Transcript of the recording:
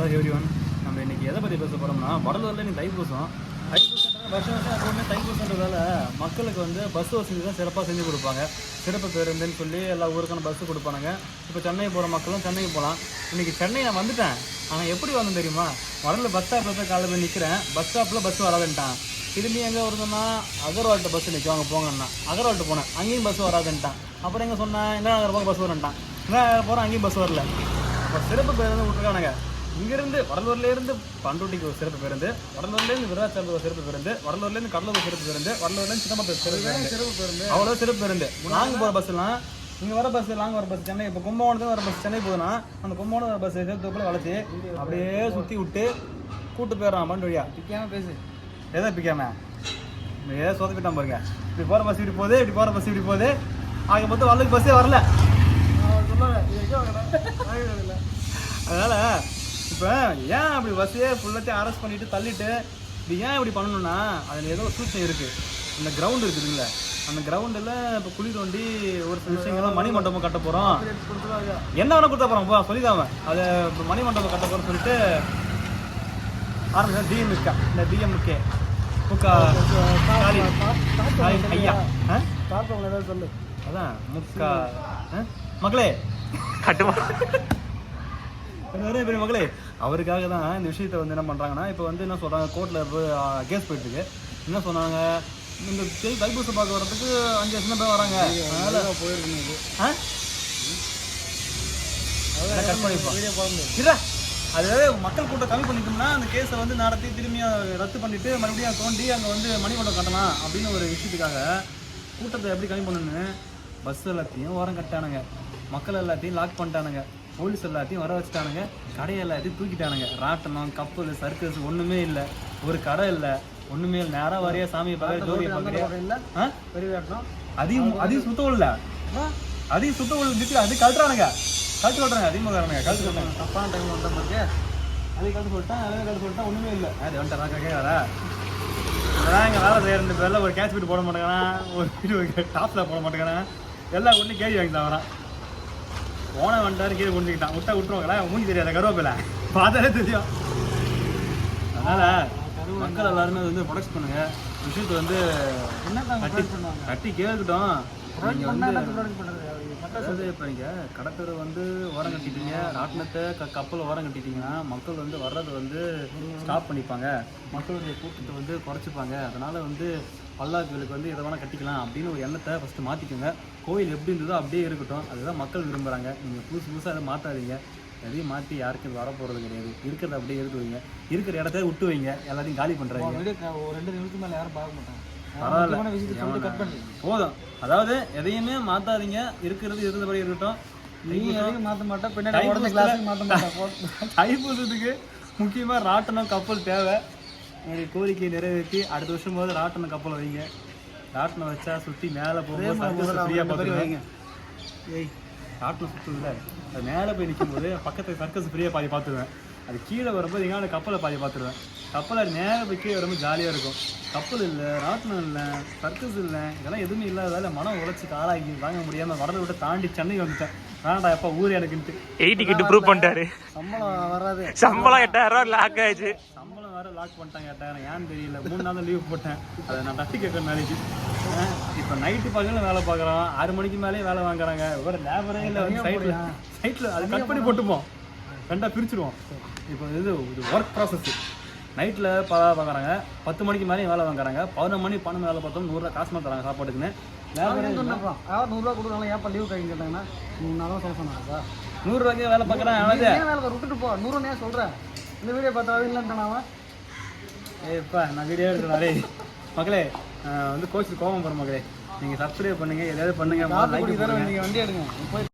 Hello everyone. நம்ம இன்றைக்கி எதை பற்றி பேச போகிறோம்னா, வடலூரில் இன்னைக்கு தைப்பூசம். வருஷம் எப்போவுமே தைப்பூசன்றதால மக்களுக்கு வந்து பஸ் வசதி தான் சிறப்பாக செஞ்சு கொடுப்பாங்க. சிறப்பு பேருந்துன்னு சொல்லி எல்லா ஊருக்கான பஸ்ஸு கொடுப்பானுங்க. இப்போ சென்னை போகிற மக்களும் சென்னைக்கு போகலாம். இன்றைக்கி சென்னை நான் வந்துட்டேன். ஆனால் எப்படி வந்தேன் தெரியுமா? வடலூர் பஸ் ஸ்டாப்பில் போய் காலையில் போய் நிற்கிறேன். பஸ் ஸ்டாப்பில் பஸ் வராதுன்ட்டான். திரும்பி எங்கே வருதுன்னா அகர்வால்கிட்ட பஸ் நிற்கும், போங்கன்னா அகர்வால்கிட்ட போனேன். அங்கேயும் பஸ் வராதுன்ட்டான். அப்புறம் எங்கே சொன்னேன் என்ன நகர் பஸ் வரும்ட்டான். என்ன போகிறேன், அங்கேயும் பஸ் வரல. இப்போ சிறப்பு பேருந்து விட்டுருக்கானுங்க. இங்கேருந்து வடலூர்லேருந்து பண்ருட்டிக்கு ஒரு சிறப்பு பேருந்து, வடலூர்லேருந்து விருதாச்சலம் ஒரு சிறப்பு பேருந்து, வடலூர்லேருந்து கடலூர் ஒரு சிறப்பு பேருந்து, வடலூர்லேருந்து சிதம்பரம் சிறப்பு பேருந்து, அவ்வளோ சிறப்பு பேருந்து. லாங் போகிற பஸ்ஸெல்லாம் இங்கே வர பஸ், லாங் வர பஸ் சென்னை. இப்போ கும்பகோணத்துக்கு வர பஸ் சென்னை போகுதுன்னா அந்த கும்பகோணம் வர பஸ் சேர்த்துக்குள்ள வளர்ச்சி அப்படியே சுற்றி விட்டு கூட்டு போயிடறான். பண்டு வழியா பிக்காமல் பேசு. எதை பிக்காம ஏதோ சொதப்பிட்டான் பாருங்க. இப்படி போகிற பஸ் இப்படி போகுது, இப்படி போகிற பஸ் இப்படி போகுது. ஆக மொத்தம் வடலுக்கு பஸ்ஸே வரல. அதனால் இப்போ ஏன் அப்படி பஸ்ஸே ஃபுல்லாத்தையும் அரெஸ்ட் பண்ணிவிட்டு தள்ளிட்டு இது ஏன் இப்படி பண்ணணும்னா, அதில் ஏதோ சூழ்ச்சி இருக்குது. அந்த கிரவுண்டு இருக்குதுங்கள, அந்த கிரவுண்டில் இப்போ குழி தோண்டி ஒரு சில விஷயங்கள்லாம் மணி மண்டபம் கட்ட போகிறோம். என்ன வேணால் கொடுத்தா போகிறோம் சொல்லிதாம அதை இப்போ மணி மண்டபம் கட்ட போகிறோம்னு சொல்லிட்டு ஆரம்பிச்சா டிஎம்கே. இந்த டிஎம்கே முக்கா ஐயா ஏதாவது சொல்லு. அதான் முக்கா மக்களே கட்டுமா நிறைய பெரிய மக்களே. அவருக்காக தான் இந்த விஷயத்தை வந்து என்ன பண்ணுறாங்கன்னா, இப்போ வந்து என்ன சொல்கிறாங்க, கோர்ட்டில் போய் கேஸ் போயிட்டுருக்கு. என்ன சொன்னாங்க, இந்த தைப்பூசம் பார்க்க வரதுக்கு 5 வருஷம் பேர் வராங்க. அதனால் போயிருக்கீங்க கட் பண்ணிப்போம். அது மக்கள் கூட்டம் கம்மி பண்ணிட்டோம்னா அந்த கேஸை வந்து நடத்தி திரும்பியும் ரத்து பண்ணிவிட்டு மறுபடியும் தோண்டி அங்கே வந்து மணிமண்டபம் கட்டலாம் அப்படின்னு ஒரு விஷயத்துக்காக கூட்டத்தை எப்படி கம்மி பண்ணணுன்னு பஸ் எல்லாத்தையும் ஓரம் கட்டானுங்க, மக்கள் எல்லாத்தையும் லாக் பண்ணிட்டானுங்க, போலீஸ் எல்லாத்தையும் வர வச்சுட்டானுங்க, கடையை எல்லாத்தையும் தூக்கிட்டானுங்க. ராட்டனம், கப்பல், சர்க்கஸ் ஒன்றுமே இல்லை, ஒரு கடை இல்லை, ஒன்றுமே இல்லை. நேராக வரையா சாமியை பார்க்க ஜோதியை பார்க்குறேன். அதையும் சுத்தம் இல்லை, அதையும் சுத்தம் இல்லை. அது கழட்டுறானுங்க, கழுத்து கட்டுறாங்க, அதிகமாக வரானுங்க, கழுத்து கட்டுறாங்க. தப்பான டைம் வந்த மாதிரி அதையும் கழுத்து சொல்லிட்டேன், அதையும் கழுத்து சொல்லிட்டேன், ஒன்றுமே இல்லை. அது வந்துட்டான் கேட்கறா. அதான் எங்கள் வேலை செய்கிற 2 பேரில் ஒரு கேட்ச் வீட்டு போட மாட்டேங்கிறான், ஒரு வீடு டாப்பில் போட மாட்டேங்கிறான், எல்லா ஒன்றும் கேள்வி வாங்கிட்டு வரான். ஓனை வந்துட்டாரு, கீழே குடிஞ்சிக்கிட்டான். விட்டுருவாங்களா, மூஞ்சி தெரியாத கருவேப்பிலை பார்த்தாலே தெரியும். அதனால் மக்கள் எல்லாருமே வந்து ப்ரொடெக்ட் பண்ணுங்க. விஷயத்தை வந்து கட்டி கேட்கட்டும். நீங்கள் வந்து இப்போ நீங்கள் கடத்தரை வந்து ஓரம் கட்டிட்டீங்க, ராட்டினத்தை கப்பல் ஓரம் கட்டிட்டீங்கன்னா மக்கள் வந்து வர்றது வந்து ஸ்டாப் பண்ணிப்பாங்க, மக்களுடைய கூட்டத்தை வந்து குறைச்சிப்பாங்க. அதனால் வந்து பல்லாக்குகளுக்கு வந்து எதை வேணால் கட்டிக்கலாம் அப்படின்னு ஒரு எண்ணத்தை ஃபஸ்ட்டு மாற்றிக்கோங்க. கோயில் எப்படி இருந்ததோ அப்படியே இருக்கட்டும், அதுதான் மக்கள் விரும்புகிறாங்க. நீங்கள் புதுசாக அதை மாற்றாதீங்க. எதையும் மாற்றி யாருக்கும் வர போகிறது கிடையாது. இருக்கிறத அப்படியே எடுத்து வைங்க, இருக்கிற இடத்த விட்டு வைங்க, எல்லாத்தையும் காலி பண்ணுறாங்க. ஒரு 2 நிமிஷத்துக்கு மேலே யாரும் பார்க்க மாட்டாங்க. பரவாயில்ல போதும். அதாவது எதையுமே மாற்றாதீங்க, இருக்கிறது இருந்தபடி இருக்கட்டும். நீங்கள் எதையும் மாற்ற மாட்டேன், பின்னாடி மாற்ற மாட்டேன். தைப்பூசத்துக்கு முக்கியமாக ராட்டனம், கப்பல் தேவை. என்னுடைய கோரிக்கையை நிறைவேற்றி அடுத்த வருஷம் போது ராட்டனம், கப்பல் வைங்க. ராட்டனம் வச்சா சுற்றி மேலே போகும்போது ஃப்ரீயாக பார்த்து வைங்க. ராட்டனம் சுற்றுதில்ல, அது மேலே போய் நிற்கும்போது பக்கத்துக்கு சர்க்கஸ் ஃப்ரீயாக பாதி பார்த்துருவேன். அது கீழே வரும்போது எங்களால் கப்பலை பாதி பார்த்துருவேன். கப்பலை நேரம் போய் கீழே வரும்போது ஜாலியாக இருக்கும். கப்பல் இல்லை, ராட்டினம் இல்லை, சர்க்கஸ் இல்லை, இதெல்லாம் எதுவுமே இல்லாததால் மனம் உழைச்சி ஆளாகி வாங்க முடியாமல் வடலை விட்டு தாண்டி சென்னை வந்துட்டேன். வேண்டாம் எப்போ ஊர் எனக்குன்ட்டு 80 கிட்ட ப்ரூவ் பண்ணிட்டாரு. சம்பளம் வராது, சம்பளம் 8000 லாக் ஆயிடுச்சு. சம்பளம் வேறு லாக் பண்ணிட்டாங்க 8000. ஏன்னு தெரியல, 3 நாள் லீவ் போட்டேன். அதை நான் தட்டி கேட்குற நாளைக்கு. இப்போ நைட்டு பகலில் வேலை பார்க்குறோம், 6 மணிக்கு மேலேயே வேலை வாங்குறாங்க. வேறு லேபரே இல்லை, சைட்டில் அது கட் பண்ணி போட்டுப்போம், 2ஆக பிரிச்சுடுவோம். இப்போ இது ஒர்க் ப்ராசஸ். நைட்டில் பார்க்குறாங்க, 10 மணிக்கு மேலே வேலை வாங்குறாங்க. 11 மணி 12 வேலை பார்த்தோம், 100 ரூபா காசு மாதிரி தராங்க சாப்பாட்டுக்குன்னு. லேபரே 100 ரூபா கொடுக்குறாங்க. ஏன்ப்பா லீவ் கழிங்க கேட்டாங்கன்னா 3 நாளும் சொல்ல சொன்னாங்க. 100 ரூபாய்க்கு வேலை பார்க்குறேன். வேலை விட்டுட்டு போ, 100 சொல்கிறேன். இந்த வீடியோ பார்த்தா இல்லைன்ட்டானாவா? ஏப்பா நான் வீடியோ எடுக்கிறேன். மக்களே வந்து கோச்சு கோவம் போகிற மக்களே, நீங்கள் சப்ஸ்கிரைப் பண்ணுங்கள், எதாவது பண்ணுங்கள், நீங்கள் வண்டி எடுங்க.